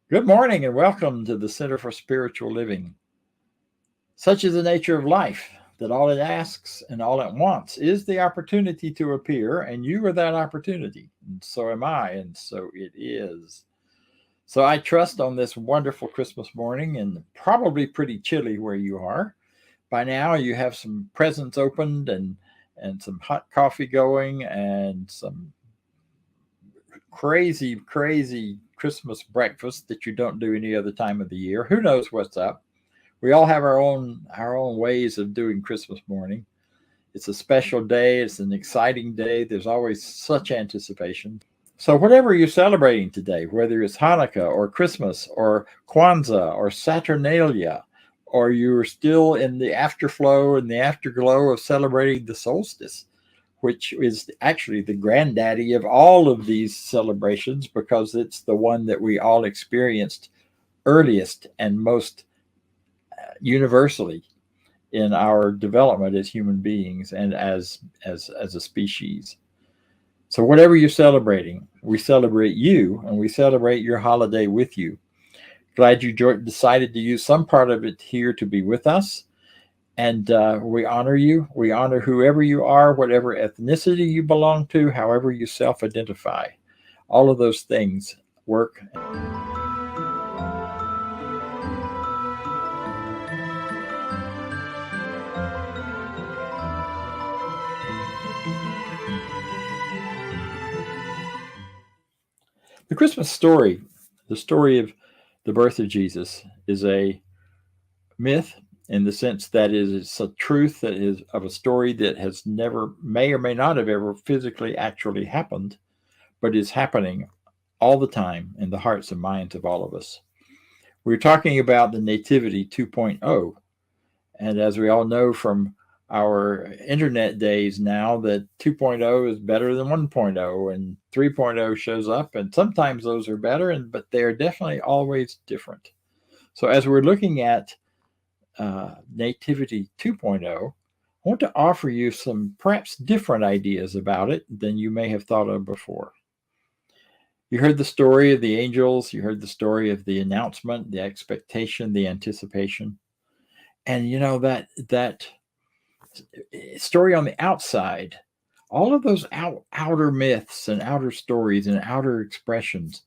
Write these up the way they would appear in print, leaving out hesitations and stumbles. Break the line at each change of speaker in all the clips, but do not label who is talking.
Good morning and welcome to the Center for Spiritual Living. Such is the nature of life that all it asks and all it wants is the opportunity to appear, and you are that opportunity. And so am I, and so it is. So I trust on this wonderful Christmas morning, and probably pretty chilly where you are. By now, you have some presents opened and some hot coffee going and some crazy Christmas breakfast that you don't do any other time of the year. Who knows what's up? We all have our own ways of doing Christmas morning. It's a special day. It's an exciting day. There's always such anticipation. So whatever you're celebrating today, whether it's Hanukkah or Christmas or Kwanzaa or Saturnalia, or you're still in the afterflow and the afterglow of celebrating the solstice, which is actually the granddaddy of all of these celebrations because it's the one that we all experienced earliest and most universally in our development as human beings and as a species. So whatever you're celebrating, we celebrate you and we celebrate your holiday with you. Glad you decided to use some part of it here to be with us. And we honor you. We honor whoever you are, whatever ethnicity you belong to, however you self-identify. All of those things work. The Christmas story, the story of the birth of Jesus, is a myth in the sense that it's a truth that is of a story that has never, may or may not have ever physically actually happened, but is happening all the time in the hearts and minds of all of us. We're talking about the Nativity 2.0. And as we all know from our internet days now, that 2.0 is better than 1.0 and 3.0 shows up. And sometimes those are better, but they're definitely always different. So as we're looking at Nativity 2.0, I want to offer you some perhaps different ideas about it than you may have thought of before. You heard the story of the angels, you heard the story of the announcement, the expectation, the anticipation. And you know that story on the outside, all of those outer myths and outer stories and outer expressions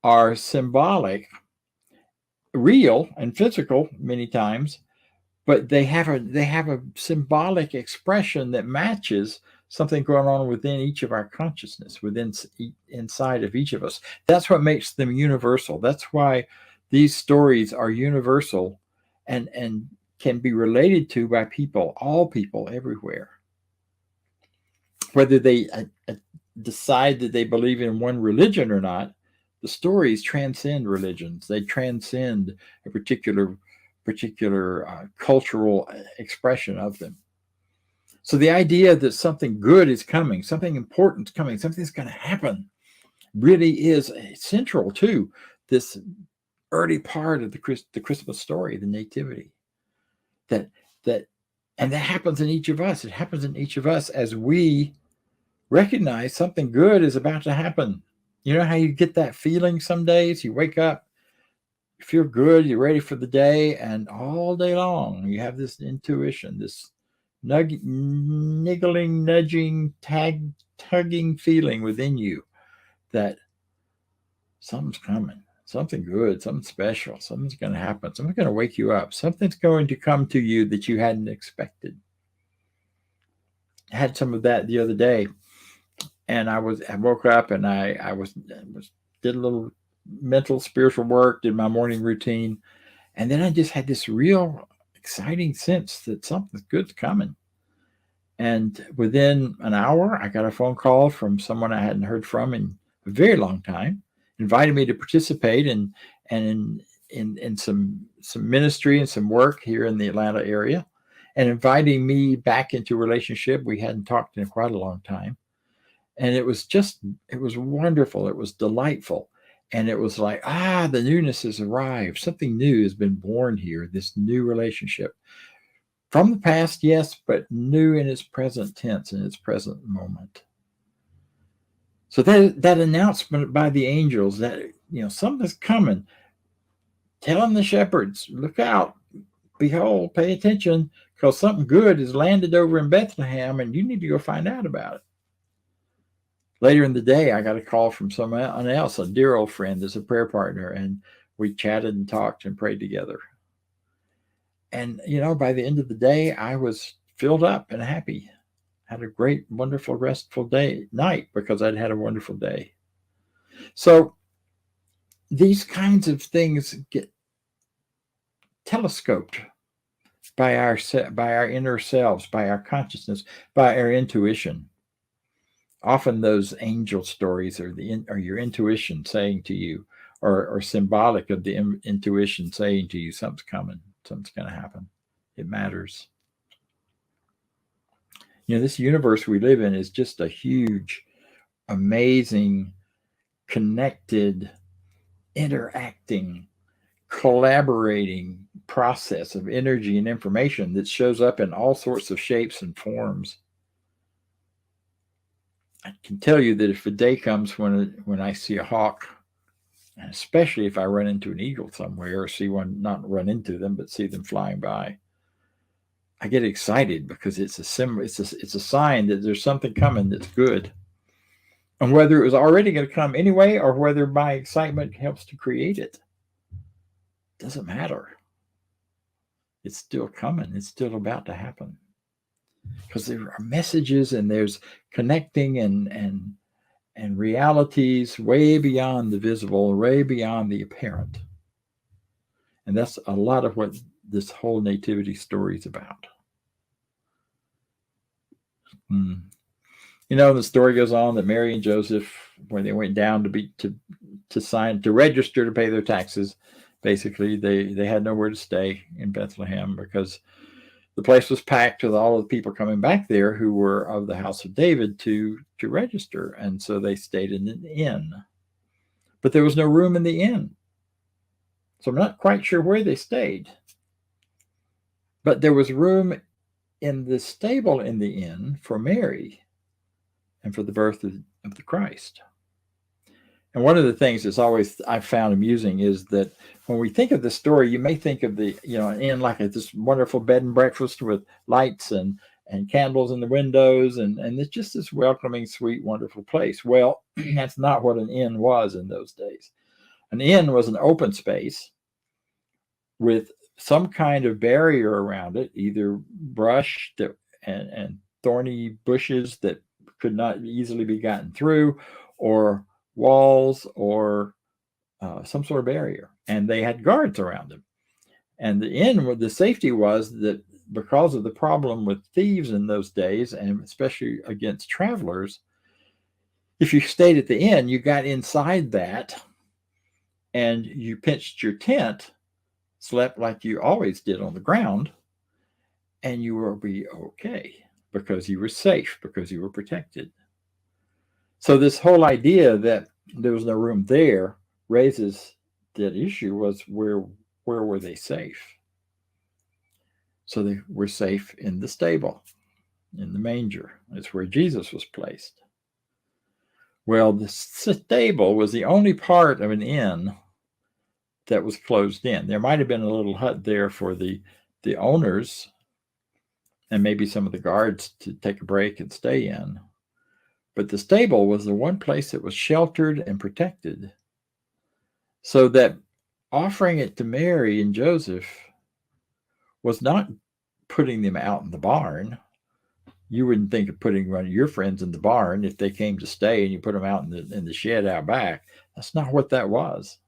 are symbolic, real and physical many times, but they have a symbolic expression that matches something going on within each of our consciousness, within inside of each of us. That's what makes them universal. That's why these stories are universal and can be related to by people, all people everywhere. Whether they decide that they believe in one religion or not, the stories transcend religions. They transcend a particular cultural expression of them. So the idea that something good is coming, something important is coming, something's going to happen, really is central to this early part of the Christmas story, the Nativity. And that happens in each of us. It happens in each of us as we recognize something good is about to happen. You know how you get that feeling some days? You wake up, you feel good, you're ready for the day, and all day long you have this intuition, this niggling, nudging, tugging feeling within you that something's coming, something good, something special, something's going to happen, something's going to wake you up, something's going to come to you that you hadn't expected. I had some of that the other day, and I woke up and I did a little mental spiritual work, did my morning routine, and then I just had this real exciting sense that something good's coming. And within an hour, I got a phone call from someone I hadn't heard from in a very long time, invited me to participate in some ministry and some work here in the Atlanta area, and inviting me back into a relationship we hadn't talked in quite a long time. And it was wonderful. It was delightful. And it was like, the newness has arrived. Something new has been born here, this new relationship. From the past, yes, but new in its present tense, in its present moment. So that announcement by the angels that, something's coming, telling the shepherds, look out, behold, pay attention, because something good has landed over in Bethlehem, and you need to go find out about it. Later in the day, I got a call from someone else, a dear old friend, as a prayer partner, and we chatted and talked and prayed together. And, by the end of the day, I was filled up and happy. Had a great, wonderful, restful night, because I'd had a wonderful day. So these kinds of things get telescoped by our inner selves, by our consciousness, by our intuition. Often those angel stories are your intuition saying to you, or symbolic of the intuition saying to you, something's coming, something's going to happen. It matters. This universe we live in is just a huge, amazing, connected, interacting, collaborating process of energy and information that shows up in all sorts of shapes and forms. I can tell you that if a day comes when I see a hawk, and especially if I run into an eagle somewhere, or see one, not run into them, but see them flying by, I get excited, because it's a symbol. It's a sign that there's something coming that's good. And whether it was already going to come anyway, or whether my excitement helps to create it, doesn't matter. It's still coming. It's still about to happen. Because there are messages, and there's connecting and realities way beyond the visible, way beyond the apparent. And that's a lot of what this whole nativity story is about. The story goes on that Mary and Joseph, when they went down to register to pay their taxes, basically they had nowhere to stay in Bethlehem, because the place was packed with all of the people coming back there who were of the house of David to register. And so they stayed in an inn. But there was no room in the inn. So I'm not quite sure where they stayed. But there was room in the stable in the inn for Mary and for the birth of the Christ. And one of the things that's always I've found amusing is that when we think of the story, you may think of the, an inn like this wonderful bed and breakfast with lights and candles in the windows, and it's just this welcoming, sweet, wonderful place. Well, that's not what an inn was in those days. An inn was an open space with some kind of barrier around it, either brush and thorny bushes that could not easily be gotten through, or walls, or some sort of barrier. And they had guards around them. And the inn, the safety was that because of the problem with thieves in those days, and especially against travelers, if you stayed at the inn, you got inside that and you pitched your tent, slept like you always did on the ground, and you will be okay, because you were safe, because you were protected. So this whole idea that there was no room there raises that issue, was where were they safe? So they were safe in the stable, in the manger. It's where Jesus was placed. Well, the stable was the only part of an inn that was closed in. There might have been a little hut there for the owners and maybe some of the guards to take a break and stay in. But the stable was the one place that was sheltered and protected, so that offering it to Mary and Joseph was not putting them out in the barn. You wouldn't think of putting one of your friends in the barn if they came to stay and you put them out in the shed out back. That's not what that was.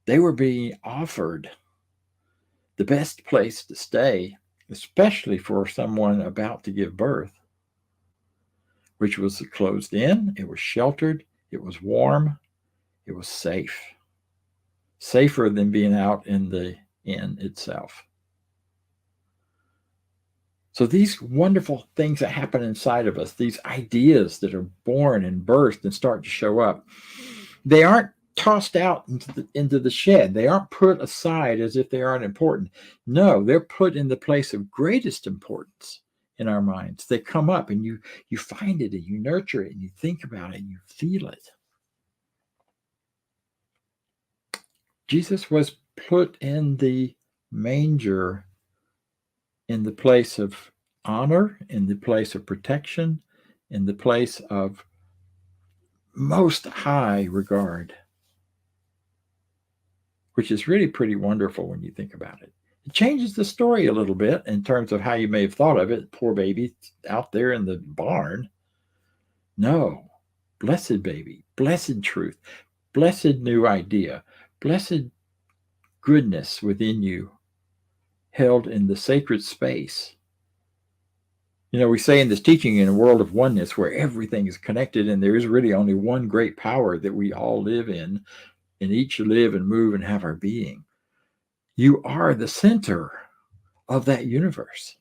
They were being offered the best place to stay, especially for someone about to give birth, which was closed in, it was sheltered, it was warm, it was safe. Safer than being out in the inn itself. So these wonderful things that happen inside of us, these ideas that are born and birthed and start to show up, they aren't tossed out into the shed. They aren't put aside as if they aren't important. No, they're put in the place of greatest importance in our minds. They come up and you find it and you nurture it and you think about it and you feel it. Jesus was put in the manger in the place of honor, in the place of protection, in the place of most high regard, which is really pretty wonderful when you think about it. It changes the story a little bit in terms of how you may have thought of it. Poor baby out there in the barn. No, blessed baby, blessed truth, blessed new idea, blessed goodness within you, held in the sacred space. You know, we say in this teaching, in a world of oneness where everything is connected and there is really only one great power that we all live in, and each live and move and have our being. You are the center of that universe.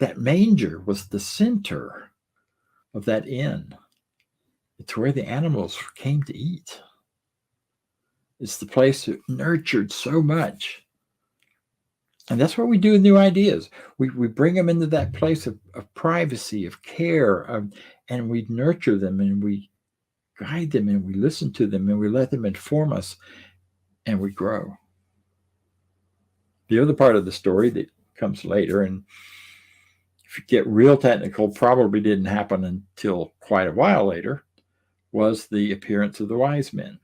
That manger was the center of that inn. It's where the animals came to eat. It's the place that nurtured so much. And that's what we do with new ideas. We bring them into that place of privacy, of care, and we nurture them, and we guide them, and we listen to them, and we let them inform us, and we grow. The other part of the story that comes later, and if you get real technical, probably didn't happen until quite a while later, was the appearance of the wise men.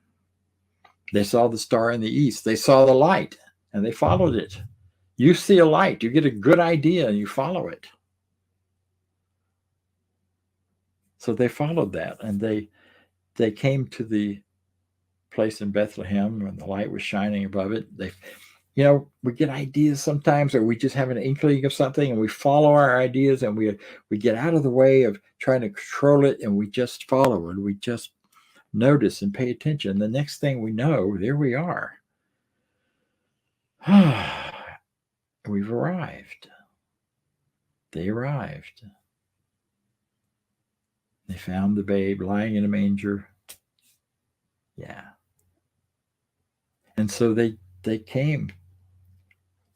They saw the star in the east. They saw the light, and they followed it. You see a light, you get a good idea, and you follow it. So they followed that, and they came to the place in Bethlehem when the light was shining above it. We get ideas sometimes, or we just have an inkling of something, and we follow our ideas, and we get out of the way of trying to control it, and we just follow it. We just notice and pay attention. The next thing we know, there we are. We've arrived. They arrived. They found the babe lying in a manger. Yeah. And so they came.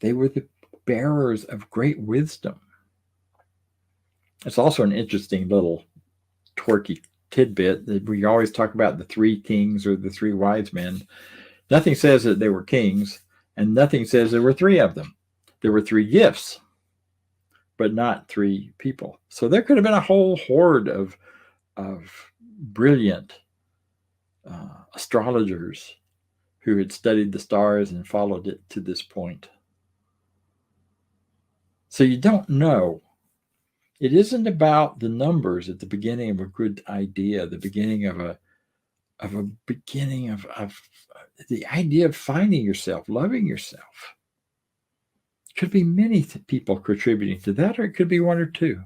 They were the bearers of great wisdom. It's also an interesting little twerky tidbit that we always talk about the three kings or the three wise men. Nothing says that they were kings, and nothing says there were three of them. There were three gifts, but not three people. So there could have been a whole horde of brilliant astrologers who had studied the stars and followed it to this point. So you don't know. It isn't about the numbers at the beginning of a good idea, the beginning of the idea of finding yourself, loving yourself. Could be many people contributing to that, or it could be one or two.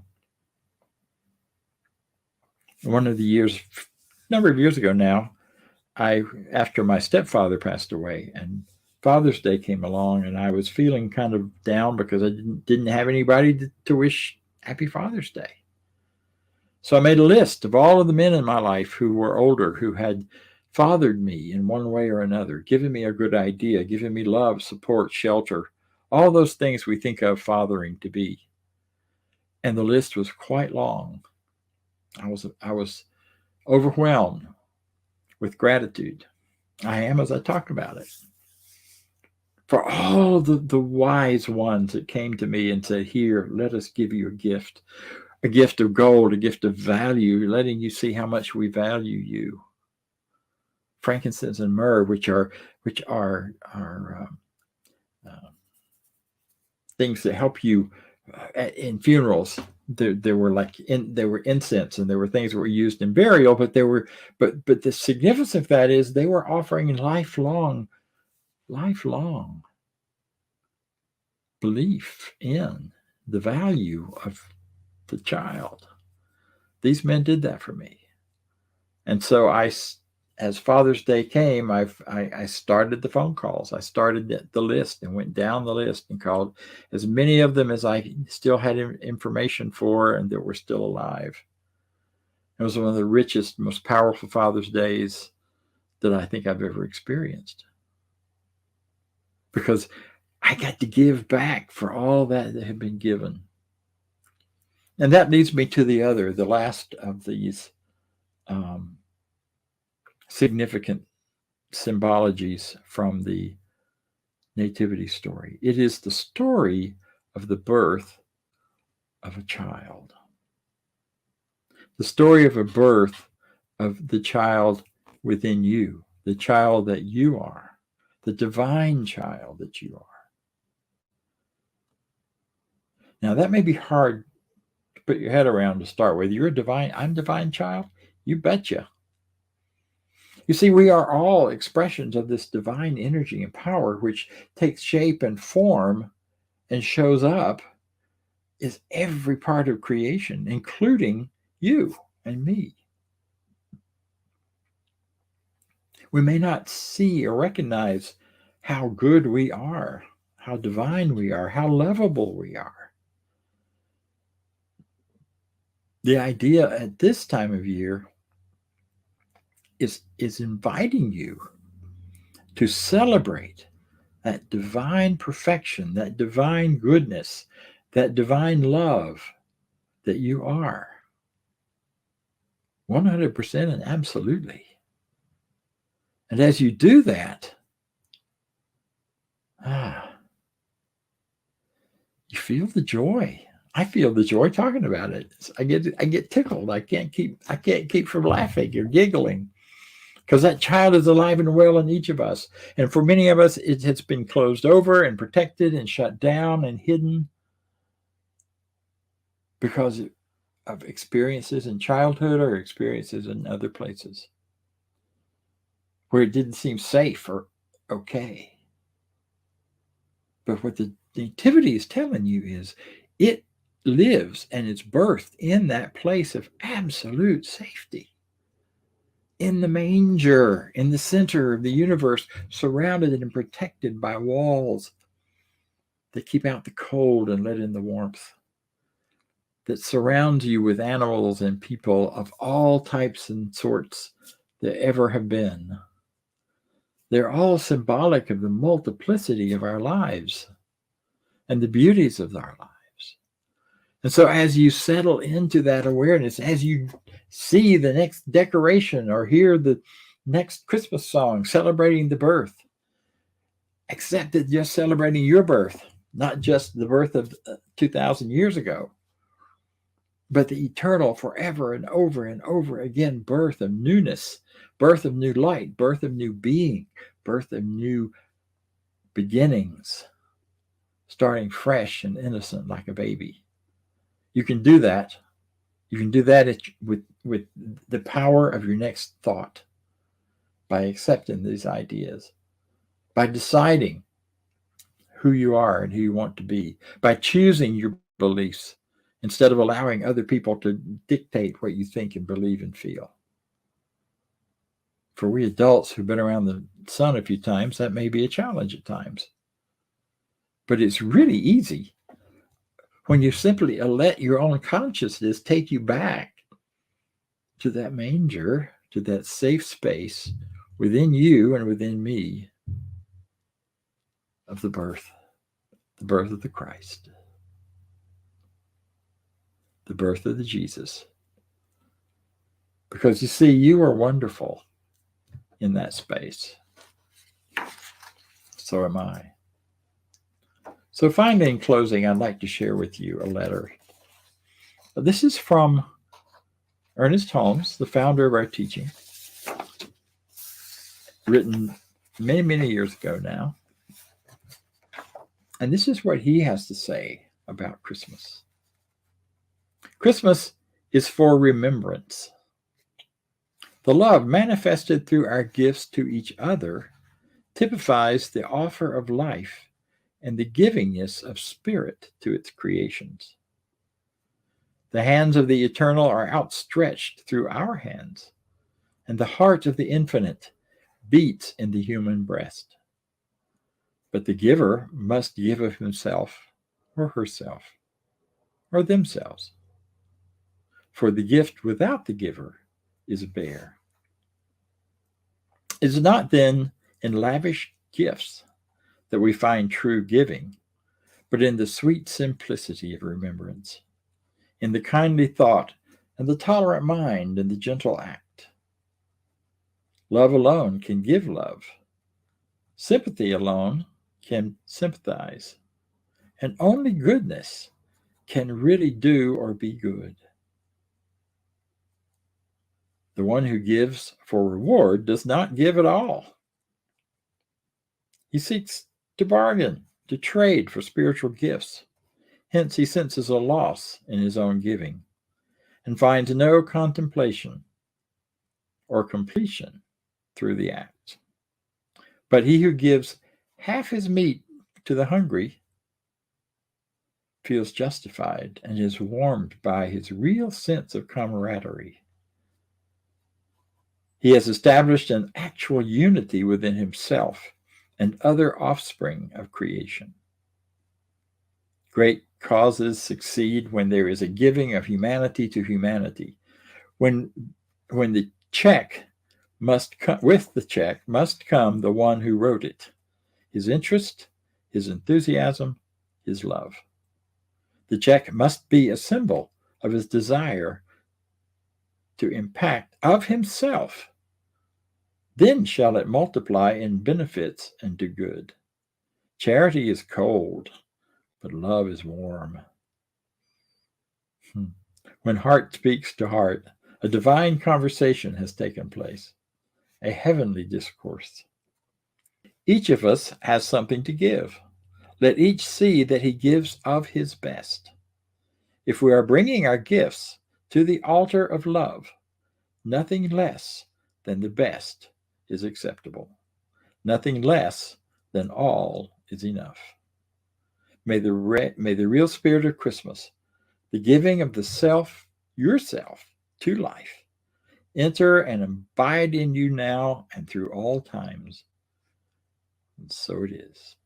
One of the years, a number of years ago now, after my stepfather passed away, and Father's Day came along, and I was feeling kind of down because I didn't have anybody to wish Happy Father's Day. So I made a list of all of the men in my life who were older, who had fathered me in one way or another, given me a good idea, given me love, support, shelter, all those things we think of fathering to be. And the list was quite long. I was overwhelmed with gratitude. I am, as I talked about it. For all the wise ones that came to me and said, here, let us give you a gift of gold, a gift of value, letting you see how much we value you. Frankincense and myrrh, which are things that help you in funerals. There were incense, and there were things that were used in burial, but the significance of that is they were offering lifelong belief in the value of the child. These men did that for me. And so as Father's Day came, I started the phone calls. I started the list and went down the list and called as many of them as I still had information for and that were still alive. It was one of the richest, most powerful Father's Days that I think I've ever experienced. Because I got to give back for all that had been given. And that leads me to the last of these significant symbologies from the nativity story. It is the story of the birth of a child. The story of a birth of the child within you, the child that you are, the divine child that you are. Now, that may be hard to put your head around to start with. You're a divine, I'm divine child? You betcha. You see, we are all expressions of this divine energy and power, which takes shape and form and shows up as every part of creation, including you and me. We may not see or recognize how good we are, how divine we are, how lovable we are. The idea at this time of year is inviting you to celebrate that divine perfection, that divine goodness, that divine love that you are. 100% and absolutely. And as you do that, you feel the joy. I feel the joy talking about it. I get tickled. I can't keep from laughing or giggling, because that child is alive and well in each of us. And for many of us, it has been closed over and protected and shut down and hidden because of experiences in childhood or experiences in other places where it didn't seem safe or okay. But what the nativity is telling you is it lives and it's birthed in that place of absolute safety. In the manger, in the center of the universe, surrounded and protected by walls that keep out the cold and let in the warmth, that surrounds you with animals and people of all types and sorts that ever have been. They're all symbolic of the multiplicity of our lives and the beauties of our lives. And so as you settle into that awareness, as you see the next decoration or hear the next Christmas song celebrating the birth, accept that just celebrating your birth, not just the birth of 2,000 years ago, but the eternal, forever and over again birth of newness, birth of new light, birth of new being, birth of new beginnings, starting fresh and innocent like a baby. You can do that. You can do that with the power of your next thought, by accepting these ideas, by deciding who you are and who you want to be, by choosing your beliefs instead of allowing other people to dictate what you think and believe and feel. For we adults who've been around the sun a few times, that may be a challenge at times. But it's really easy when you simply let your own consciousness take you back to that manger, to that safe space within you and within me of the birth of the Christ, the birth of the Jesus. Because you see, you are wonderful in that space. So am I. So finally, in closing, I'd like to share with you a letter. This is from Ernest Holmes, the founder of our teaching, written many, many years ago now. And this is what he has to say about Christmas. Christmas is for remembrance. The love manifested through our gifts to each other typifies the offer of life and the givingness of spirit to its creations. The hands of the eternal are outstretched through our hands, and the heart of the infinite beats in the human breast. But the giver must give of himself or herself or themselves. For the gift without the giver is bare. It is not then in lavish gifts that we find true giving, but in the sweet simplicity of remembrance, in the kindly thought and the tolerant mind and the gentle act. Love alone can give love. Sympathy alone can sympathize. And only goodness can really do or be good. The one who gives for reward does not give at all. He seeks to bargain, to trade for spiritual gifts. Hence, he senses a loss in his own giving and finds no contemplation or completion through the act. But he who gives half his meat to the hungry feels justified and is warmed by his real sense of camaraderie. He has established an actual unity within himself and other offspring of creation. Great causes succeed when there is a giving of humanity to humanity. When the check must come, with the check must come the one who wrote it, his interest, his enthusiasm, his love. The check must be a symbol of his desire to impact of himself. Then shall it multiply in benefits and do good. Charity is cold, but love is warm. When heart speaks to heart, a divine conversation has taken place, a heavenly discourse. Each of us has something to give. Let each see that he gives of his best. If we are bringing our gifts to the altar of love, nothing less than the best is acceptable. Nothing less than all is enough. May the real spirit of Christmas, the giving of the self, yourself, to life, enter and abide in you now and through all times. And so it is.